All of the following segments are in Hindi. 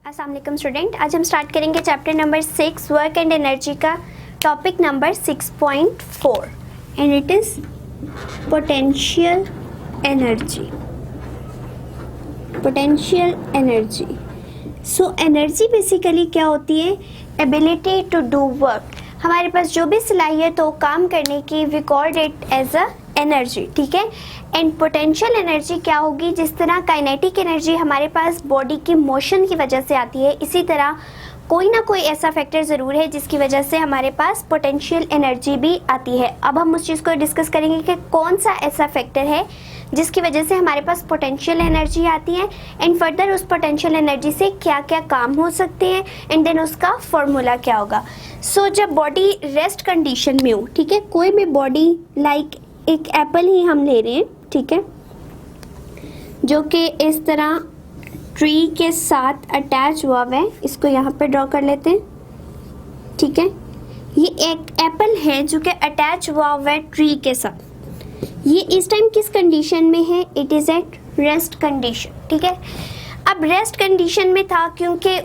अस्सलाम वालेकुम स्टूडेंट, आज हम स्टार्ट करेंगे chapter number 6 work and energy का topic number 6.4 and it is potential energy. Potential energy, so energy basically क्या होती है? Ability to do work. हमारे पास जो भी सलाहियत हो काम करने की, we called it as a energy, ठीक है। एंड पोटेंशियल एनर्जी क्या होगी? जिस तरह काइनेटिक एनर्जी हमारे पास बॉडी की मोशन की वजह से आती है, इसी तरह कोई ना कोई ऐसा फैक्टर ज़रूर है जिसकी वजह से हमारे पास पोटेंशियल एनर्जी भी आती है। अब हम उस चीज़ को डिस्कस करेंगे कि कौन सा ऐसा फैक्टर है जिसकी वजह से हमारे पास पोटेंशियल एनर्जी आती है एंड फर्दर उस पोटेंशियल एनर्जी से क्या क्या काम हो सकते हैं एंड देन उसका फॉर्मूला क्या होगा। सो जब बॉडी रेस्ट कंडीशन में हो, ठीक है, कोई भी बॉडी लाइक एक एप्पल ही हम ले रहे हैं, ठीक है, जो कि इस तरह ट्री के साथ अटैच हुआ है, इसको यहाँ पे ड्रॉ कर लेते हैं, ठीक है। ये एक एप्पल है जो कि अटैच हुआ है ट्री के साथ। ये इस टाइम किस कंडीशन में है? It is at rest condition, ठीक है। अब रेस्ट कंडीशन में था क्योंकि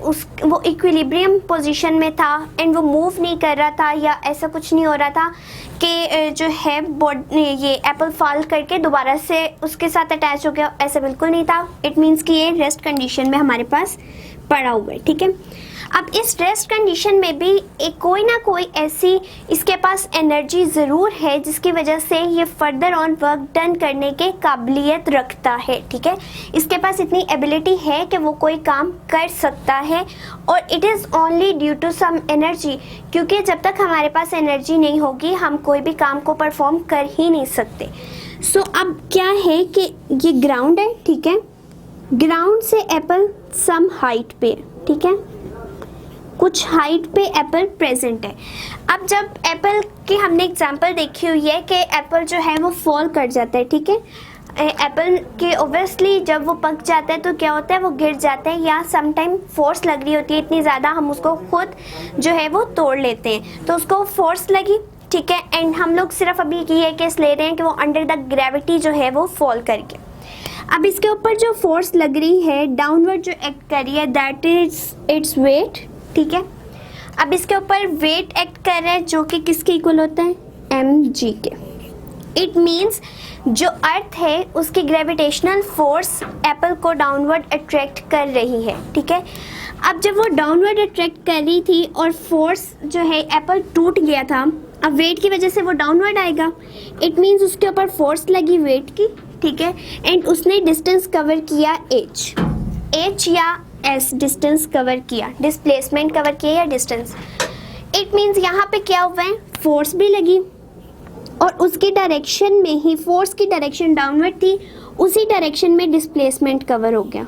वो इक्विलिब्रियम पोजीशन में था एंड वो मूव नहीं कर रहा था या ऐसा कुछ नहीं हो रहा था कि जो है ये एप्पल फॉल करके दोबारा से उसके साथ अटैच हो गया, ऐसा बिल्कुल नहीं था। इट मीन्स कि ये रेस्ट कंडीशन में हमारे पास पड़ा हुआ है, ठीक है। अब इस रेस्ट कंडीशन में भी एक कोई ना कोई ऐसी इसके पास एनर्जी ज़रूर है जिसकी वजह से ये फर्दर ऑन वर्क डन करने के काबिलियत रखता है, ठीक है। इसके पास इतनी एबिलिटी है कि वो कोई काम कर सकता है और it is only due to some energy, क्योंकि जब तक हमारे पास एनर्जी नहीं होगी हम कोई भी काम को परफॉर्म कर ही नहीं सकते। सो अब क्या है कि ये ग्राउंड है, ठीक है। ग्राउंड से एप्पल सम हाइट पे, ठीक है, कुछ हाइट पे एप्पल प्रेजेंट है। अब जब एप्पल की हमने एग्जांपल देखी हुई है कि एप्पल जो है वो फॉल कर जाता है, ठीक है। एप्पल के ओब्वियसली जब वो पक जाता है तो क्या होता है, वो गिर जाता है या सम टाइम फोर्स लग रही होती है इतनी ज़्यादा, हम उसको खुद जो है वो तोड़ लेते हैं, तो उसको फोर्स लगी, ठीक है। एंड हम लोग सिर्फ अभी ये केस ले रहे हैं कि वो अंडर द ग्रेविटी जो है वो फॉल करके। अब इसके ऊपर जो फोर्स लग रही है डाउनवर्ड जो एक्ट कर रही है, दैट इज इट्स वेट, ठीक है। अब इसके ऊपर वेट एक्ट कर रहा है जो कि किसके इक्वल होता है? mg के। इट मीन्स जो अर्थ है उसकी ग्रेविटेशनल फोर्स एप्पल को डाउनवर्ड अट्रैक्ट कर रही है, ठीक है। अब जब वो डाउनवर्ड अट्रैक्ट कर रही थी और फोर्स जो है एप्पल टूट गया था, अब वेट की वजह से वो डाउनवर्ड आएगा। इट मीन्स उसके ऊपर फोर्स लगी वेट की, ठीक है, एंड उसने डिस्टेंस कवर किया h या s डिस्टेंस कवर किया, डिस्प्लेसमेंट कवर किया या डिस्टेंस। इट मीन्स यहाँ पे क्या हुआ है, फोर्स भी लगी और उसकी डायरेक्शन में ही, फोर्स की डायरेक्शन डाउनवर्ड थी, उसी डायरेक्शन में डिस्प्लेसमेंट कवर हो गया।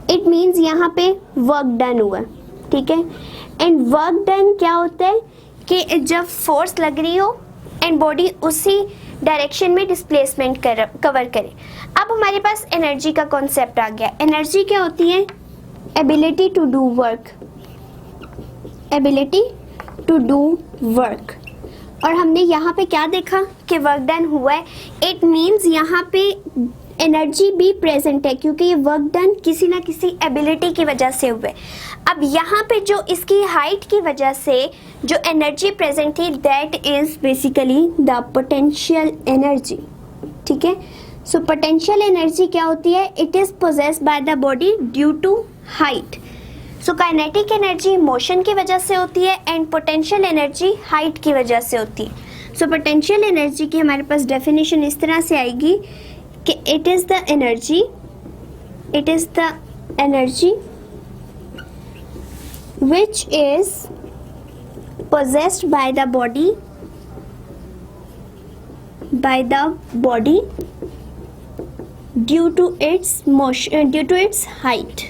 इट मीन्स यहाँ पे वर्क डन हुआ, ठीक है। एंड वर्क डन क्या होता है कि जब फोर्स लग रही हो एंड बॉडी उसी डायरेक्शन में डिस्प्लेसमेंट कवर करे। अब हमारे पास एनर्जी का कॉन्सेप्ट आ गया। एनर्जी क्या होती है? Ability to do work, ability to do work. और हमने यहाँ पे क्या देखा कि वर्क डन हुआ है। इट मीन्स यहाँ पे एनर्जी भी प्रेजेंट है क्योंकि ये वर्क डन किसी ना किसी एबिलिटी की वजह से हुआ है। अब यहाँ पे जो इसकी हाइट की वजह से जो एनर्जी प्रेजेंट थी, that is basically the potential energy, ठीक है। सो पोटेंशियल एनर्जी क्या होती है? It is possessed by the body due to height. So kinetic energy motion की वजह से होती है एंड पोटेंशियल एनर्जी हाइट की वजह से होती है। सो पोटेंशियल एनर्जी की हमारे पास डेफिनेशन इस तरह से आएगी कि it is the energy which is possessed by the body due to its motion, due to its height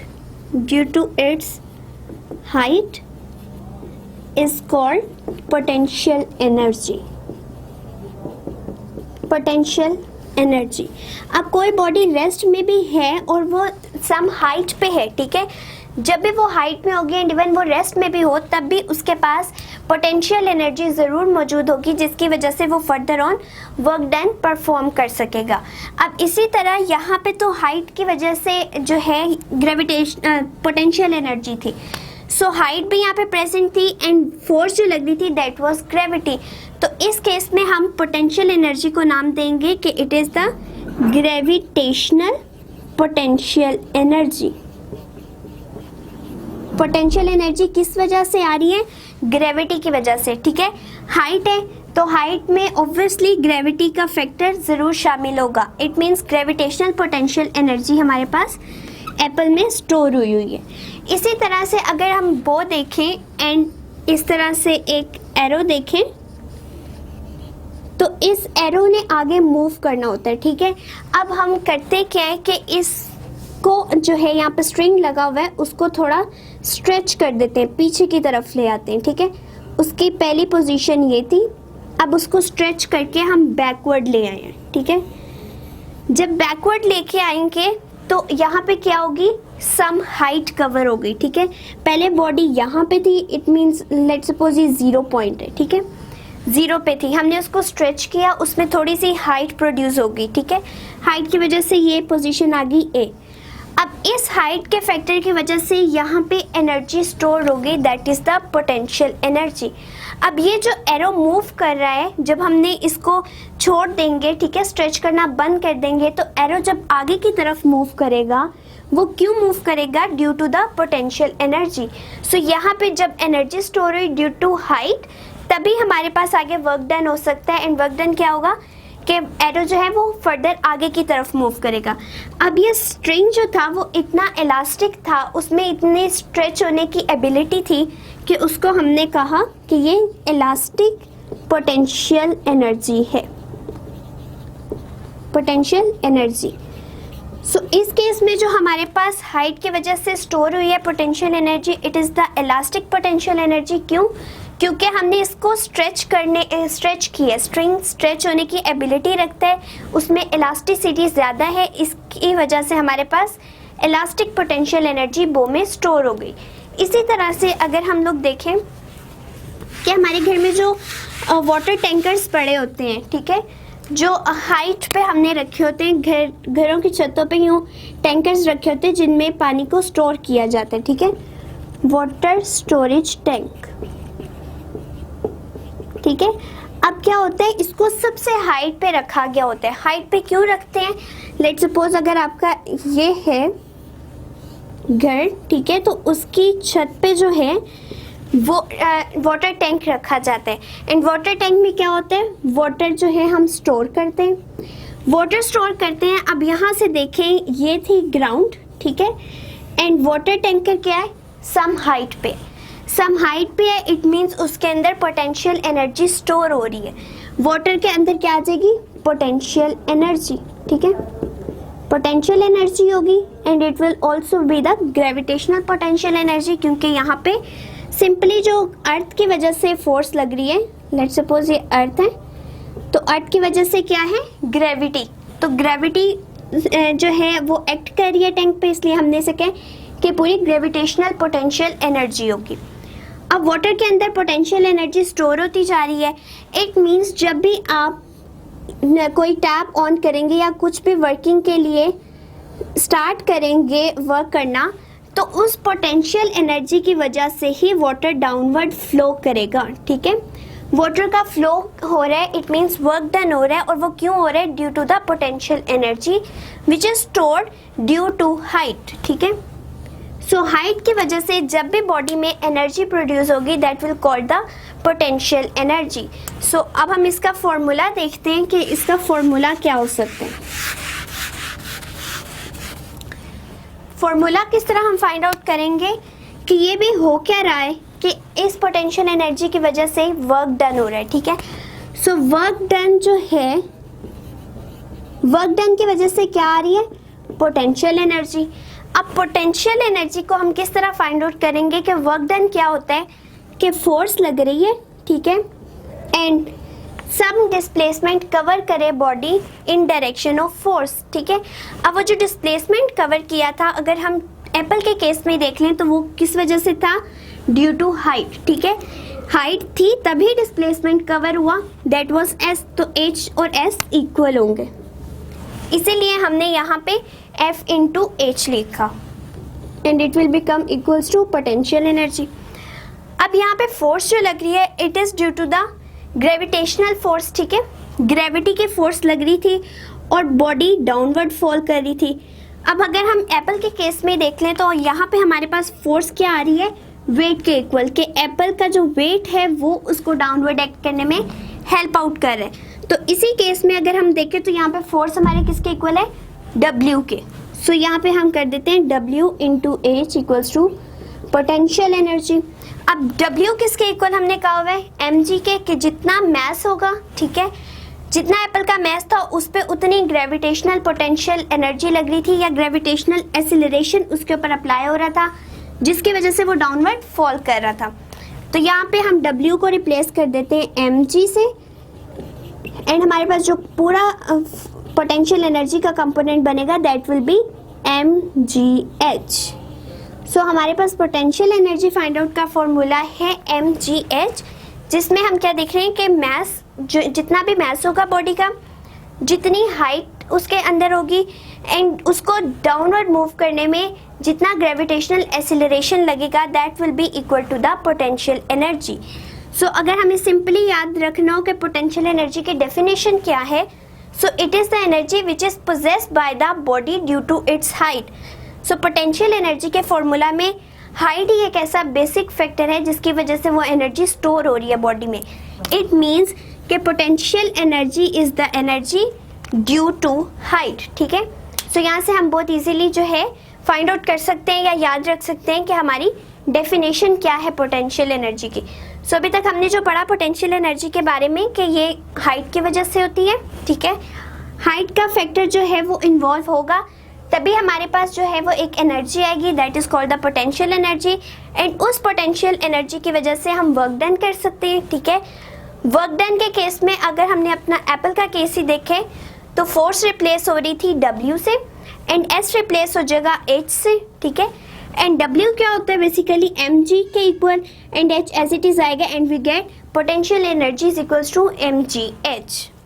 is called potential energy। Potential energy. अब कोई बॉडी रेस्ट में भी है और वो सम हाइट पे है, ठीक है, जब भी वो हाइट में होगी एंड इवन वो रेस्ट में भी हो तब भी उसके पास पोटेंशियल एनर्जी ज़रूर मौजूद होगी, जिसकी वजह से वो further on work done perform कर सकेगा। अब इसी तरह यहाँ पे तो हाइट की वजह से जो है ग्रेविटेशन पोटेंशियल एनर्जी थी, सो हाइट भी यहाँ पे प्रेजेंट थी एंड फोर्स जो लग रही थी दैट वाज ग्रेविटी। तो इस केस में हम पोटेंशियल एनर्जी को नाम देंगे कि it is the gravitational potential energy. Potential energy किस वजह से आ रही है? ग्रेविटी की वजह से, ठीक है। हाइट है तो हाइट में ऑब्वियसली ग्रेविटी का फैक्टर ज़रूर शामिल होगा। It means gravitational potential energy हमारे पास एप्पल में स्टोर हुई है। इसी तरह से अगर हम बो देखें एंड इस तरह से एक एरो देखें तो इस एरो ने आगे मूव करना होता है, ठीक है। अब हम करते क्या है कि इसको जो है यहाँ पे स्ट्रिंग लगा हुआ है उसको थोड़ा स्ट्रेच कर देते हैं, पीछे की तरफ ले आते हैं, ठीक है। उसकी पहली पोजीशन ये थी, अब उसको स्ट्रेच करके हम बैकवर्ड ले आए हैं, ठीक है। जब बैकवर्ड लेके आएंगे तो यहाँ पे क्या होगी? सम हाइट कवर हो गई, ठीक है। पहले बॉडी यहाँ पे थी, इट मीन्स लेट्स सपोज ये 0 पॉइंट है, ठीक है, 0 पे थी, हमने उसको स्ट्रेच किया, उसमें थोड़ी सी हाइट प्रोड्यूस हो गई, ठीक है। हाइट की वजह से ये पोजीशन आ गई ए। अब इस हाइट के फैक्टर की वजह से यहाँ पे एनर्जी स्टोर हो गई, that is the potential energy. अब ये जो एरो मूव कर रहा है, जब हमने इसको छोड़ देंगे, ठीक है, स्ट्रेच करना बंद कर देंगे, तो एरो जब आगे की तरफ मूव करेगा, वो क्यों मूव करेगा? Due to the potential energy. So यहाँ पे जब एनर्जी स्टोर हुई ड्यू टू हाइट, तभी हमारे पास आगे वर्क डन हो सकता है। एंड वर्क डन क्या होगा कि एरो जो है वो फर्दर आगे की तरफ मूव करेगा। अब ये स्ट्रिंग जो था वो इतना इलास्टिक था, उसमें इतने स्ट्रेच होने की एबिलिटी थी कि उसको हमने कहा कि ये इलास्टिक पोटेंशियल एनर्जी है, पोटेंशियल एनर्जी। सो इस केस में जो हमारे पास हाइट की वजह से स्टोर हुई है potential energy, it is the elastic potential energy. क्यों? क्योंकि हमने इसको स्ट्रेच की है। स्ट्रिंग स्ट्रेच होने की एबिलिटी रखता है, उसमें इलास्टिसिटी ज़्यादा है, इसकी वजह से हमारे पास इलास्टिक पोटेंशियल एनर्जी बो में स्टोर हो गई। इसी तरह से अगर हम लोग देखें कि हमारे घर में जो वाटर टैंकर्स पड़े होते हैं, ठीक है, जो हाइट पे हमने रखे होते हैं, घरों की छतों पे यूँ टैंकर्स रखे होते हैं जिनमें पानी को स्टोर किया जाता है, ठीक है, वाटर स्टोरेज टैंक, ठीक है। अब क्या होता है, इसको सबसे हाइट पे रखा गया होता है। हाइट पे क्यों रखते हैं? लेट्स सपोज अगर आपका ये है घर, ठीक है, तो उसकी छत पे जो है वो वाटर टैंक रखा जाता है। एंड वाटर टैंक में क्या होता है? वाटर जो है हम स्टोर करते हैं, वाटर स्टोर करते हैं। अब यहाँ से देखें, ये थी ग्राउंड, ठीक है, एंड वाटर टैंकर क्या है? सम हाइट पे, सम हाइट पे है, इट मीन्स उसके अंदर पोटेंशियल एनर्जी स्टोर हो रही है। वाटर के अंदर क्या आ जाएगी? पोटेंशियल एनर्जी, ठीक है, पोटेंशियल एनर्जी होगी and it will also be the gravitational potential energy, क्योंकि यहाँ पे सिंपली जो अर्थ की वजह से फोर्स लग रही है, लेट्स सपोज ये अर्थ है, तो अर्थ की वजह से क्या है? ग्रेविटी। तो ग्रेविटी जो है वो एक्ट कर रही है टैंक पे, इसलिए हमने इसे कहा कि पूरी ग्रेविटेशनल पोटेंशियल एनर्जी होगी। अब वाटर के अंदर पोटेंशियल एनर्जी स्टोर होती जा रही है। इट मीन्स जब भी आप कोई टैप ऑन करेंगे या कुछ भी वर्किंग के लिए स्टार्ट करेंगे वर्क करना, तो उस पोटेंशियल एनर्जी की वजह से ही वाटर डाउनवर्ड फ्लो करेगा, ठीक है। वाटर का फ्लो हो रहा है, इट मीन्स वर्क डन हो रहा है, और वो क्यों हो रहा है? Due to the potential energy which is stored due to height, ठीक है। सो हाइट की वजह से जब भी बॉडी में एनर्जी प्रोड्यूस होगी, that will called the potential energy. So अब हम इसका फॉर्मूला देखते हैं कि इसका फॉर्मूला क्या हो सकता है। फॉर्मूला किस तरह हम फाइंड आउट करेंगे कि ये भी हो क्या रहा है कि इस पोटेंशियल एनर्जी की वजह से वर्क डन हो रहा है, ठीक है। सो वर्क डन जो है, वर्क डन की वजह से क्या आ रही है? Potential energy. अब पोटेंशियल एनर्जी को हम किस तरह फाइंड आउट करेंगे कि वर्क डन क्या होता है कि फोर्स लग रही है, ठीक है, एंड सम डिस्प्लेसमेंट कवर करे body in direction of force, ठीक है। अब वो जो डिस्प्लेसमेंट कवर किया था, अगर हम एप्पल के केस में देख लें तो वो किस वजह से था, ड्यू टू हाइट, ठीक है, हाइट थी तभी डिस्प्लेसमेंट कवर हुआ, दैट वाज s, तो h और s इक्वल होंगे, इसीलिए हमने यहाँ पे F इंटू एच लिखा and it will become equals to potential energy. अब यहाँ पे फोर्स जो लग रही है it is due to the gravitational force, ठीक है, ग्रेविटी की फोर्स लग रही थी और बॉडी डाउनवर्ड फॉल कर रही थी। अब अगर हम एप्पल के केस में देख लें तो यहाँ पे हमारे पास फोर्स क्या आ रही है, वेट के इक्वल, के एप्पल का जो वेट है वो उसको डाउनवर्ड एक्ट करने में हेल्प आउट कर रहा है। तो इसी केस में अगर हम देखें तो यहाँ पे फोर्स हमारे किसके इक्वल है, W के। सो यहाँ पे हम कर देते हैं W into H equals to potential energy. अब W किसके इक्वल हमने कहा हुआ है, mg के, कि जितना मैस होगा, ठीक है, जितना एप्पल का मैस था उस पर उतनी ग्रेविटेशनल पोटेंशियल एनर्जी लग रही थी या ग्रेविटेशनल एक्सीलरेशन उसके ऊपर अप्लाई हो रहा था, जिसकी वजह से वो डाउनवर्ड फॉल कर रहा था। तो यहाँ पे हम W को रिप्लेस कर देते हैं mg से एंड हमारे पास जो पूरा पोटेंशियल एनर्जी का कंपोनेंट बनेगा दैट विल बी mgh। सो हमारे पास पोटेंशियल एनर्जी फाइंड आउट का फॉर्मूला है mgh, जिसमें हम क्या देख रहे हैं कि मैस, जो जितना भी मैस होगा बॉडी का, जितनी हाइट उसके अंदर होगी एंड उसको डाउनवर्ड मूव करने में जितना ग्रेविटेशनल एक्सीलरेशन लगेगा that will be equal to the potential energy. So अगर हमें सिंपली याद रखना हो कि पोटेंशियल एनर्जी की डेफिनेशन क्या है, so it is the energy which is possessed by the body due to its height. So potential energy के फॉर्मूला में हाइट ही एक ऐसा बेसिक फैक्टर है जिसकी वजह से वो एनर्जी स्टोर हो रही है बॉडी में। इट मीन्स कि potential energy is the energy due to height, ठीक है। सो यहाँ से हम बहुत इजीली जो है फाइंड आउट कर सकते हैं या याद रख सकते हैं कि हमारी डेफिनेशन क्या है पोटेंशियल एनर्जी की। सो अभी तक हमने जो पढ़ा पोटेंशियल एनर्जी के बारे में कि ये हाइट की वजह से होती है, ठीक है, हाइट का फैक्टर जो है वो इन्वॉल्व होगा तभी हमारे पास जो है वो एक एनर्जी आएगी that is called the potential energy and उस पोटेंशियल एनर्जी की वजह से हम वर्क डन कर सकते हैं, ठीक है। वर्क डन के केस में अगर हमने अपना एप्पल का केस ही देखे तो फोर्स रिप्लेस हो रही थी W से एंड S रिप्लेस हो जाएगा H से, ठीक है, एंड W क्या होता है बेसिकली mg के equal and H as it is आएगा and we get potential energy is equals to mgh।